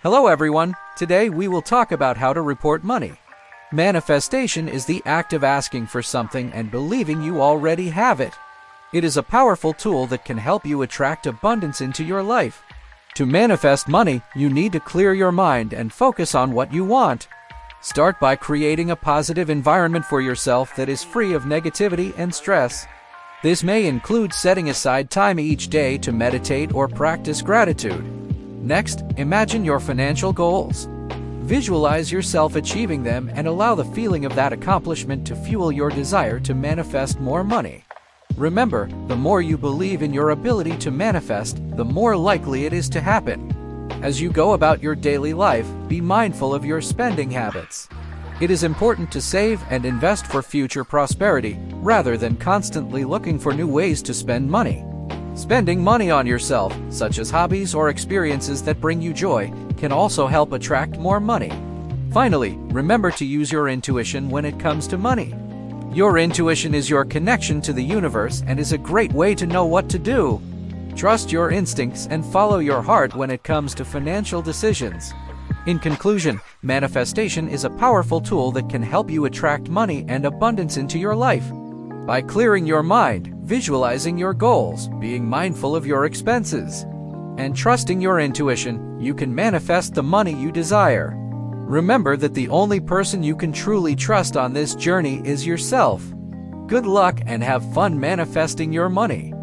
Hello everyone, today we will talk about how to report money. Manifestation is the act of asking for something and believing you already have it. It is a powerful tool that can help you attract abundance into your life. To manifest money, you need to clear your mind and focus on what you want. Start by creating a positive environment for yourself that is free of negativity and stress. This may include setting aside time each day to meditate or practice gratitude. Next, imagine your financial goals. Visualize yourself achieving them and allow the feeling of that accomplishment to fuel your desire to manifest more money. Remember, the more you believe in your ability to manifest, the more likely it is to happen. As you go about your daily life, be mindful of your spending habits. It is important to save and invest for future prosperity, rather than constantly looking for new ways to spend money. Spending money on yourself, such as hobbies or experiences that bring you joy, can also help attract more money. Finally, remember to use your intuition when it comes to money. Your intuition is your connection to the universe and is a great way to know what to do. Trust your instincts and follow your heart when it comes to financial decisions. In conclusion, manifestation is a powerful tool that can help you attract money and abundance into your life. By clearing your mind, visualizing your goals, being mindful of your expenses, and trusting your intuition, you can manifest the money you desire. Remember that the only person you can truly trust on this journey is yourself. Good luck and have fun manifesting your money.